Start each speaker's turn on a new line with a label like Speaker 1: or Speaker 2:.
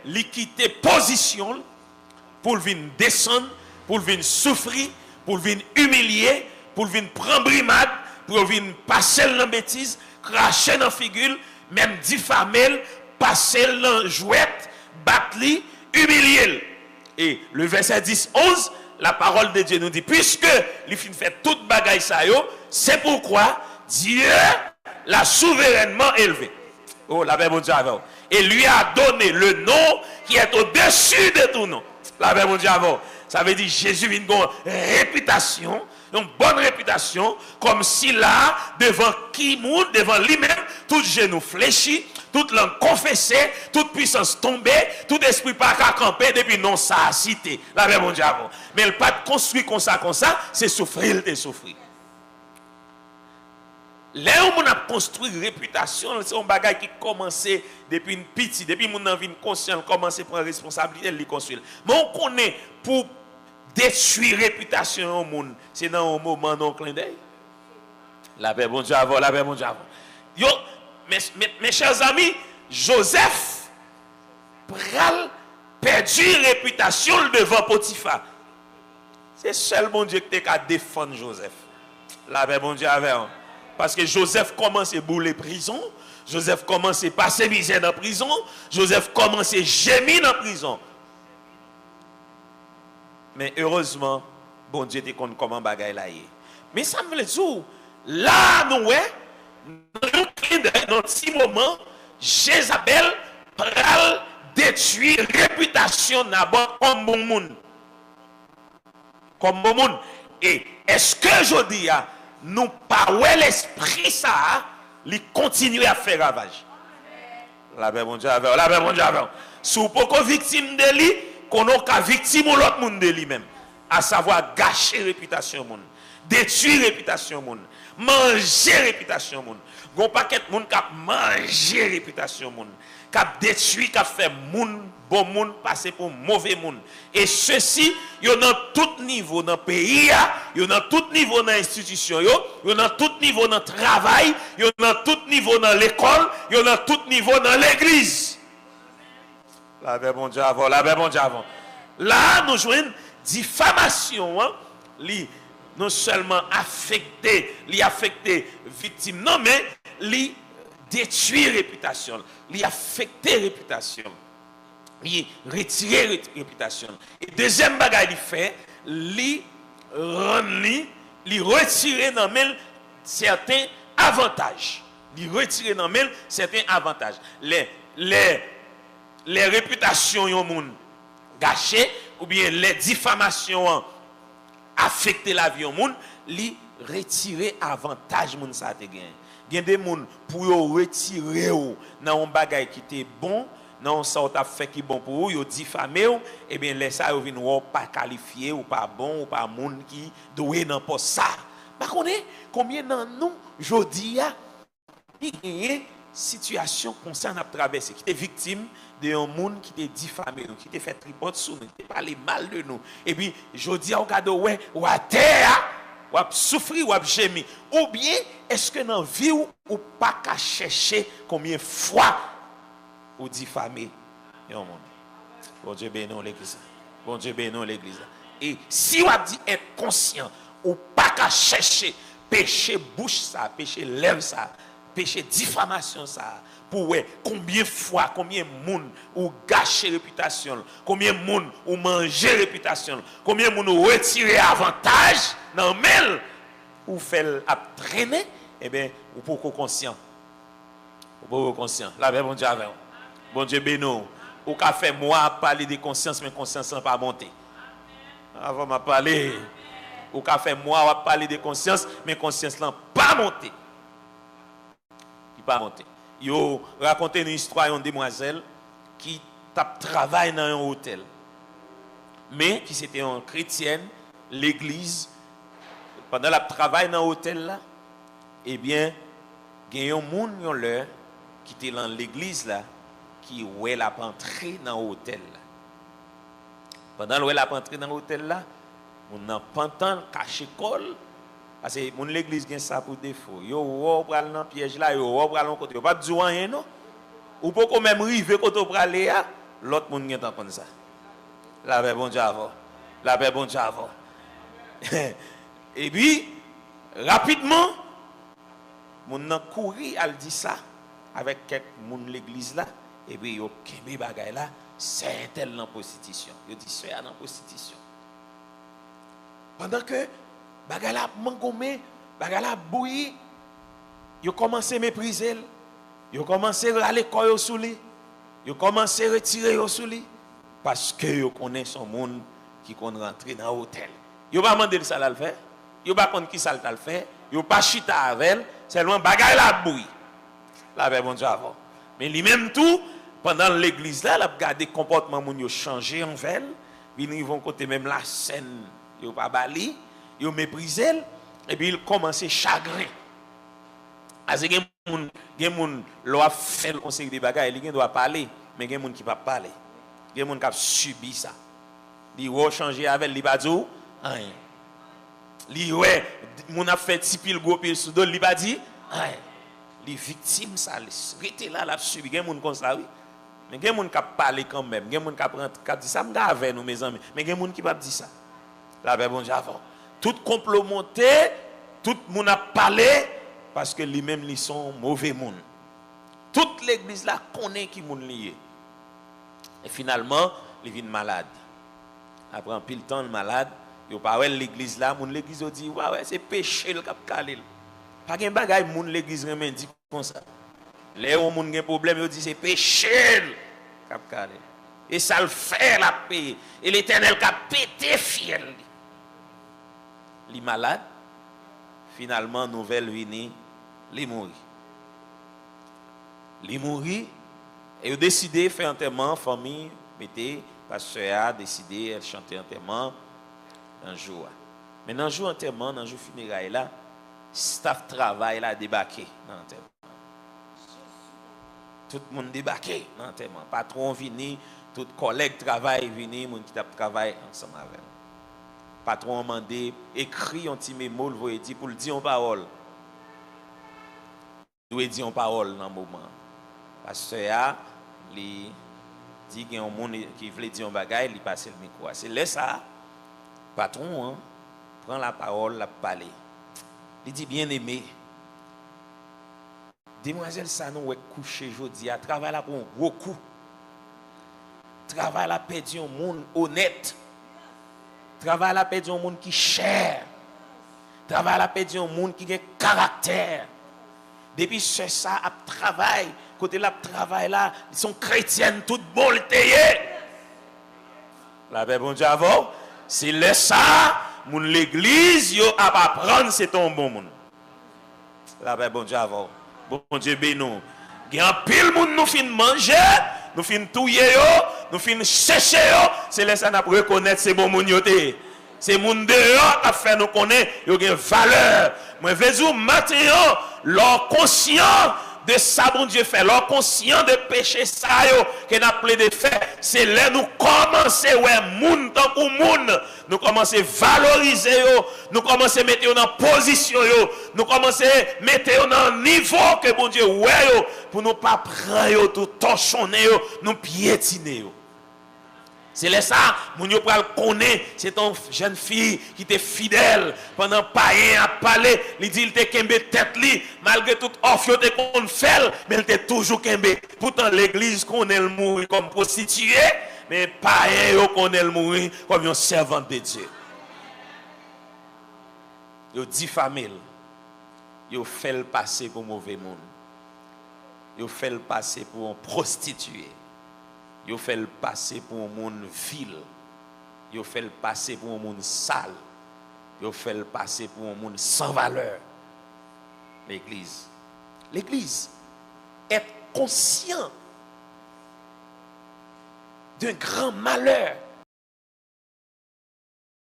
Speaker 1: il quitte position pour venir descendre, pour venir souffrir, pour venir humilier, pour venir prendre brimade, pour venir passer dans la bêtise, cracher dans la figure, même diffamer, passer dans la jouette, battre, humilier. Et le verset 10-11, la parole de Dieu nous dit, puisque il fait toute bagaille ça, c'est pourquoi Dieu l'a souverainement élevé. Oh, la Bible dit avant. Et lui a donné le nom qui est au-dessus de tout nom. La Bible dit avant. Ça veut dire Jésus a une bonne réputation, une bonne réputation, comme si là, devant qui monde, devant lui-même, tout genou fléchi, toute langue confessée, toute puissance tombée, tout esprit pas qu'à camper depuis non ça a cité. La Bible dit avant. Mais le pas construit comme ça, c'est souffrir, de souffrir. Là où on a construit une réputation, c'est un bagage qui commence depuis une petite, depuis mon envie conscient, commence à prendre responsabilité de construire. Mais on connaît pour détruire la réputation au monde, c'est dans un moment non clin d'œil. La paix, bon Dieu avant, la paix, bon Dieu avant. Yo, mes chers amis, Joseph pral perdu réputation devant Potiphar. C'est seul bon Dieu qui a défendre Joseph. La paix, bon Dieu avant. Parce que Joseph commence à bouler prison, Joseph commence à passer misère dans la prison, Joseph commence à gémir dans la prison. Mais heureusement, bon Dieu te compte comment bagaille là est. Mais ça me veut dire, là nous dans un petit moment, Jézabel pral détruire réputation d'abord comme bon monde. Comme bon monde. Et est-ce que je dis nous pas l'esprit ça, il continue à faire ravage. La paix mon Dieu avec, la paix mon Dieu avec. Si vous pouvez victime de lui, qu'on a victime ou l'autre monde de lui-même, à savoir gâcher réputation monde, détruire réputation monde, manger réputation monde. Gon paquet monde qui a mangé réputation monde, qui a détruit, qui a fait monde bon monde passer pour mauvais monde. Et ceci, il y a dans tout niveau dans le pays, il y a dans tout niveau dans l'institution, il y a dans tout niveau dans le travail, il y a dans tout niveau dans l'école, il y a dans tout niveau dans l'église. La paix bon Dieu avant, la paix bon Dieu avant. Là, nous jouons une diffamation, non seulement affecté, victime, non, mais li détruit réputation, li affecté réputation. Il retire réputation. Et deuxième bagage il fait, il retire dans même certains avantages. Il retire dans même certains avantages. Les réputations yon moun gâchées ou bien les diffamations affecter la vie yon moun, li retire avantage moun ça te gagne. Gen des moun pour yo retirer dans un bagage qui était bon. Non, ça t'a fait qui bon pour vous, yo diffamé ou, et bien les ça yo vinn ou pas qualifié ou pas bon ou pas monde qui doué dans poste ça. Pas connaît combien dans nous jodi a il y a situation concerne à traverser qui était victime de un monde qui était diffamé qui était fait tripote sur nous, qui parlé mal de nous. Et puis jodi a regarde ouais ou à terre ou à souffrir ou à gémir ou bien est-ce que dans vie ou pas qu'à chercher combien fois ou diffamer un monde. Bon Dieu bénisse l'église. Bon Dieu bénisse l'église. Et si on dit être conscient ou pas qu'à chercher péché bouche ça, péché lèvre ça, péché diffamation ça, pour ouais, combien fois, combien monde ou gâcher réputation, combien monde ou manger réputation, combien monde ou retirer avantage dans mail ou fait traîner, eh bien, ou pour conscient. Ou pour conscient. La paix bon Dieu avec. Bon Dieu bénisse. Ou qu'a fait moi parler de conscience, mais conscience n'a pas monté. Avant m'a parler. Ou qu'a fait moi parler de conscience, mais conscience n'a pas monté. Il pas monté. Yo raconté une histoire d'une demoiselle qui travaille dans un hôtel. Mais qui c'était une chrétienne, l'église pendant la travail dans l'hôtel là, eh bien, il y a un monde qui était dans l'église là qui ouais la entrée dans l'hôtel là. Pendant le la entrée dans l'hôtel là, on a pantan caché col parce que mon l'église gagne ça pour défaut. Yo pral dans piège là, yo pral dans côté, pas dire rien non. Ou pas même river côté pral là, l'autre monde qui est comme ça. La paix bon Dieu avant. La paix bon Dieu avant. Et puis, rapidement, mon a couru à dire ça avec quelques monde l'église là. Et puis, yo kembe bagay là, c'est tel dans prostitution. Yo dit, c'est dans prostitution. Pendant que bagay là mangomé, bagay là bouilli, yo commencé à mépriser, yo commencé à aller koyo sous lui, yo commencé à retirer yo sous lui parce que yo connaît son monde qui kon rentrer dans l'hôtel. Yo pas mandé ça le faire, yo pas connait qui ça le faire, yo pas chita avec, seulement bagay la bouilli. La paix bon Dieu avant. Mais lui-même tout pendant l'église là, il a regardé comportement moun yo changé en vel, ils vont côté même la scène, yo pas bali, yo méprisé et puis il commence chagrin. Parce que gen moun l'a fait on série de bagages, il doit parler, mais gen moun qui pas parler. Gen moun qui a subi ça. Li va changer avec li pas dit rien. Li ouais, moun a fait ti pile gros pile sous dos, li pas dit rien. Li victime ça, rete là l'a subi gen moun comme ça oui. Mais gen moun qui a parler quand même, gen moun qui a dit ça m'ga avec nous mes amis, mais gen moun qui pas dit ça. La paix bon Dieu avant. Tout complot monté, tout moun a parlé parce que lui-même ils sont mauvais monde. Toute l'église là connaît qui moun lié. Et finalement, il vient malade. Après un pile temps malade, yo pa wè l'église là, moun l'église dit ouais c'est péché le cap calé. Pas gen bagay moun l'église remen dit comme ça. Les moun gen problème yo dit c'est péché cap calé. Et ça le fait la paix. Et l'Éternel cap pété fiel. Li malade. Finalement nouvelle vini, li mouri. Li mouri et il a décidé de faire enterrement famille mettez pasteur a décidé elle chanter enterrement un jour. Mais dans jour enterrement, dans jour funérailles là, staff travail là débarqué dans l'enterrement. Tout le monde débarqué dans l'enterrement. Patron vini, tout collègue travail vini, moun qui travaille ensemble avec. Patron a demandé écrit un petit mémo le dit pour le dire en parole. Doit dire en parole dans le moment. Pasteur il dit qu'il y a un monde qui veut dire un bagage, il passe le micro. C'est là ça, patron hein, prend la parole, la parler. Il dit bien aimé, demoiselle ça nous est couché aujourd'hui, à travail là pour un gros coup. Travail là perdu un monde honnête. Travail là perdu un monde qui cher. Travail là perdu un monde qui a caractère. Depuis ce ça a travail, côté là travail là, ils sont chrétiennes toutes boltées. La paix bon Dieu avant, c'est le ça, mon l'église yo a pas prendre c'est ton bon monde. La paix bon Dieu avant. Bon Dieu béni. Il y a un pile monde nous fin manger, nous fin touyer yo, nous fin chercher yo, c'est là ça n'a reconnaître c'est bon monde yoté. C'est moun dehors qui a fait nous connaître, yo gen valeur. Moi veux dire matin leur conscient de ça bon Dieu fait, leur conscient de péché ça yo que n'a plaidé de faire, c'est là nous commencer ouais moun tant pour moun, nous commencer valoriser yo, nous commencer mettre yo dans position yo, nous commencer mettre yo dans niveau que bon Dieu ouais yo pour nous pas prendre yo tout torchonner yo, nous piétiner yo. C'est là ça, moun yo pral connaît, c'est ton jeune fille qui était fidèle pendant païen a parlé, il dit il te kembe tête li, malgré toute offre yo te kon fait, mais il te toujours kembe. Pourtant l'église connaît le mourir comme prostituée, mais païen yo connaît le mourir comme un servant de Dieu. Yo diffamé, yo fait le passer pour mauvais monde. Yo fait le passer pour un prostitué. Yo fait le passer pour un monde vil. Yo fait le passer pour un monde sale. Yo fait le passer pour un monde sans valeur. L'église. L'église est conscient d'un grand malheur